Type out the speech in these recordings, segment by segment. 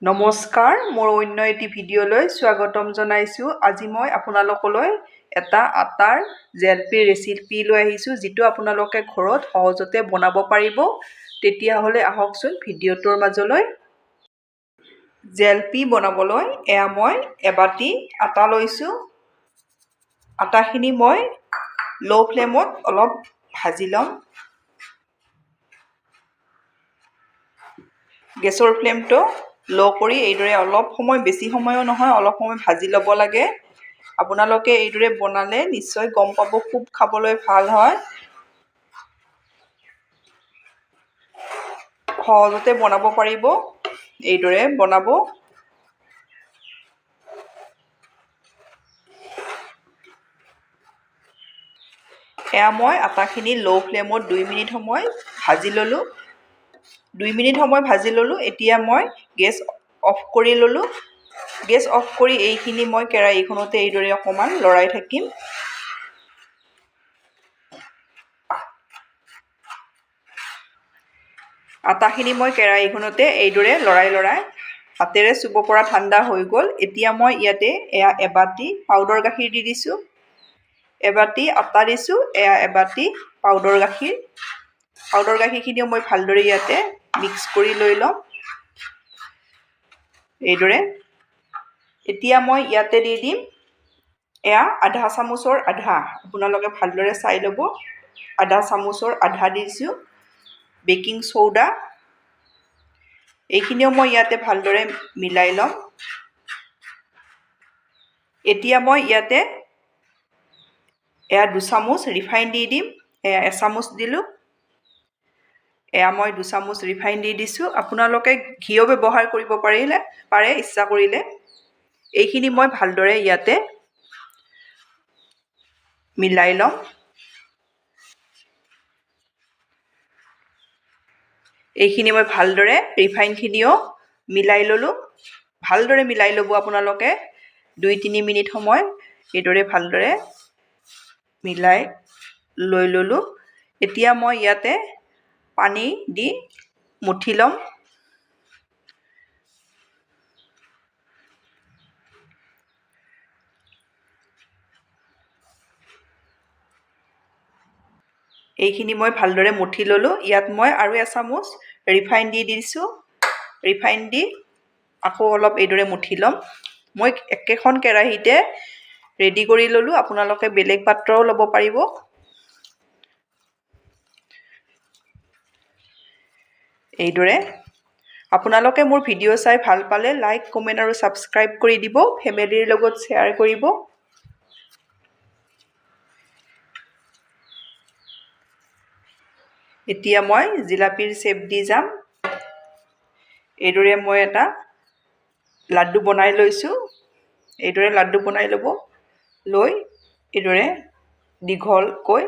নমস্কাৰ, মোৰ অন্য এটি ভিডিঅ'লৈ স্বাগতম জনাইছোঁ। আজি মই আপোনালোকলৈ এটা আটাৰ জেলপি ৰেচিপি লৈ আহিছোঁ, যিটো আপোনালোকে ঘৰত সহজতে বনাব পাৰিব। তেতিয়াহ'লে আহকচোন ভিডিঅ'টোৰ মাজলৈ। জেলপি বনাবলৈ মই এবাটি আটা লৈছোঁ। আটাখিনি মই ল' ফ্লেমত অলপ ভাজি ল'ম। গেছৰ ফ্লেমটো ল' কৰি এইদৰে অলপ সময়, বেছি সময়ো নহয়, অলপ সময় ভাজি ল'ব লাগে। আপোনালোকে এইদৰে বনালে নিশ্চয় গম পাব, খুব খাবলৈ ভাল হয়। সহজতে বনাব পাৰিব, এইদৰে বনাব। মই আটাখিনি ল' ফ্লেমত 2 মিনিট সময় ভাজি ল'লোঁ। 2 মিনিট সময় ভাজি ল'লোঁ। এতিয়া মই গেছ অফ কৰি ল'লোঁ। গেছ অফ কৰি এইখিনি মই কেৰাহীখনতে এইদৰে অকণমান লৰাই থাকিম। আটাখিনি মই কেৰাহীখনতে এইদৰে লৰাই হাতেৰে চুব পৰা ঠাণ্ডা হৈ গ'ল। এতিয়া মই ইয়াতে এবাটি পাউডাৰ গাখীৰ দি দিছোঁ। এবাটি আটা দিছোঁ, এবাটি পাউডাৰ গাখীৰ। পাউডাৰ গাখীৰখিনিও মই ভালদৰে ইয়াতে মিক্স কৰি লৈ ল'ম এইদৰে। এতিয়া মই ইয়াতে দি দিম আধা চামুচৰ আধা, আপোনালোকে ভালদৰে চাই ল'ব। আধা চামুচৰ আধা দিছোঁ বেকিং চ'ডা। এইখিনিও মই ইয়াতে ভালদৰে মিলাই ল'ম। এতিয়া মই ইয়াতে 2 চামুচ ৰিফাইন দি দিম। 1 চামুচ দিলোঁ। মই 2 চামুচ ৰিফাইন দি দিছোঁ। আপোনালোকে ঘিও ব্যৱহাৰ কৰিব পাৰে ইচ্ছা কৰিলে। এইখিনি মই ভালদৰে ইয়াতে মিলাই ল'ম। এইখিনি মই ভালদৰে ৰিফাইনখিনিও মিলাই ল'লোঁ। ভালদৰে মিলাই ল'ব আপোনালোকে। 2-3 মিনিট সময় এইদৰে ভালদৰে মিলাই লৈ ল'লোঁ। এতিয়া মই ইয়াতে পানী দি মঠি ল'ম। এইখিনি মই ভালদৰে মঠি ল'লোঁ। ইয়াত মই আৰু 1 চামুচ ৰিফাইন দি দিছোঁ। ৰিফাইন দি আকৌ অলপ এইদৰে মঠি ল'ম। মই একেখন কেৰাহীতে ৰেডি কৰি ল'লোঁ। আপোনালোকে বেলেগ পাত্ৰও ল'ব পাৰিব। এইদৰে আপোনালোকে মোৰ ভিডিঅ' চাই ভাল পালে লাইক, কমেণ্ট আৰু ছাবস্ক্ৰাইব কৰি দিব। ফেমিলিৰ লগত শ্বেয়াৰ কৰিব। এতিয়া মই জিলাপিৰ শ্বেপ দি যাম। এইদৰে মই এটা লাড্ডু বনাই লৈছোঁ। এইদৰে লাড্ডু বনাই ল'ব। লৈ এইদৰে দীঘলকৈ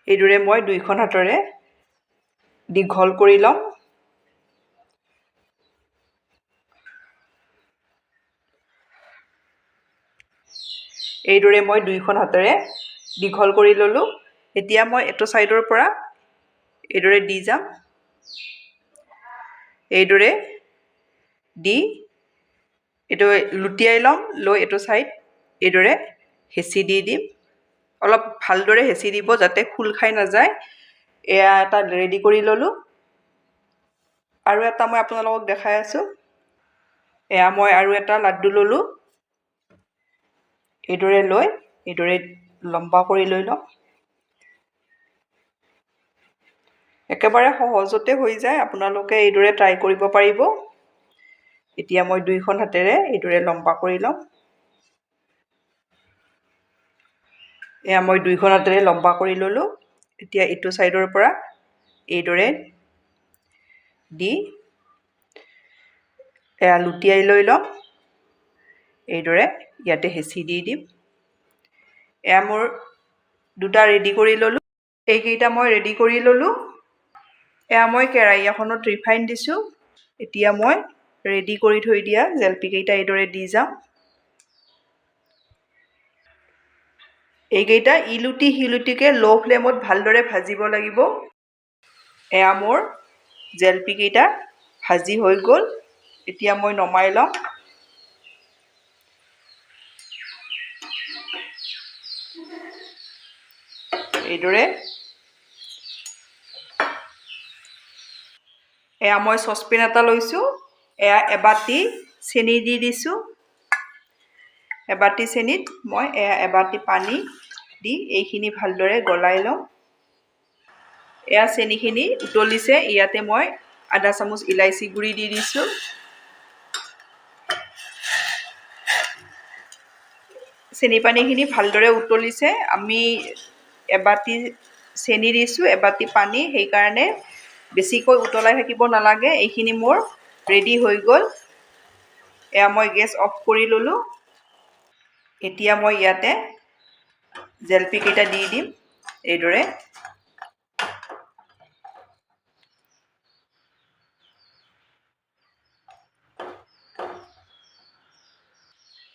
এইদৰে মই 2খন হাতেৰে দীঘল কৰি ল'ম। এইদৰে মই 2খন হাতেৰে দীঘল কৰি ল'লোঁ। এতিয়া মই এইটো ছাইডৰ পৰা এইদৰে দি যাম। এইদৰে দি এইটো লুটিয়াই ল'ম। লৈ এইটো ছাইড এইদৰে হেঁচি দি দিম। অলপ ভালদৰে হেঁচি দিব যাতে খোল খাই নাযায়। এটা ৰেডি কৰি ল'লোঁ। আৰু এটা মই আপোনালোকক দেখাই আছোঁ। মই আৰু এটা লাড্ডু ল'লোঁ। এইদৰে লৈ এইদৰে লম্বা কৰি লৈ ল'ম। একেবাৰে সহজতে হৈ যায়। আপোনালোকে এইদৰে ট্ৰাই কৰিব পাৰিব। এতিয়া মই 2খন হাতেৰে এইদৰে লম্বা কৰি ল'ম। মই 2খন হাতেৰে লম্বা কৰি ল'লোঁ। এতিয়া এইটো ছাইডৰ পৰা এইদৰে দি লুটিয়াই লৈ ল'ম। এইদৰে ইয়াতে হেঁচি দি দিম। মোৰ 2টা ৰেডি কৰি ল'লোঁ। এইকেইটা মই ৰেডি কৰি ল'লোঁ। মই কেৰাহী এখনত ৰিফাইন দিছোঁ। এতিয়া মই ৰেডি কৰি থৈ দিয়া জেলপিকেইটা এইদৰে দি যাম। এইকেইটা ইলুটি শিলুটিকৈ ল' ফ্লেমত ভালদৰে ভাজিব লাগিব। এয়া মোৰ জেলেপীকেইটা ভাজি হৈ গ'ল। এতিয়া মই নমাই লওঁ। এইদৰে এয়া মই চচপেন এটা লৈছোঁ। এয়া এবাটি চেনি দি দিছোঁ। এবাটি চেনিত মই এবাটি পানী দি এইখিনি ভালদৰে গলাই লওঁ। এয়া চেনিখিনি উতলিছে। ইয়াতে মই আধা চামুচ ইলাইচি গুড়ি দি দিছোঁ। চেনি পানীখিনি ভালদৰে উতলিছে। আমি এবাটি চেনি দিছোঁ, এবাটি পানী, সেইকাৰণে বেছিকৈ উতলাই থাকিব নালাগে। এইখিনি মোৰ ৰেডি হৈ গ'ল। এয়া মই গেছ অফ কৰি ল'লোঁ। এতিয়া মই ইয়াতে জেলেপীকেইটা দি দিম এইদৰে।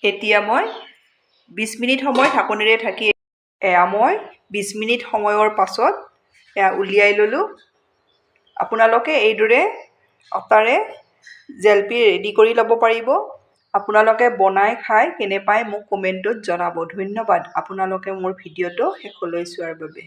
এতিয়া মই 20 মিনিট সময় ঢাকনিৰে ঢাকি এয়া মই 20 মিনিট সময়ৰ পাছত এয়া উলিয়াই ল'লোঁ। আপোনালোকে এইদৰে আটাৰে জেলেপী ৰেডি কৰি ল'ব পাৰিব। আপোনালোকে বনাই খাই কেনে পায় মোক কমেণ্টত জনাব। ধন্যবাদ আপোনালোকে মোৰ ভিডিঅ'টো শেষলৈ চোৱাৰ বাবে।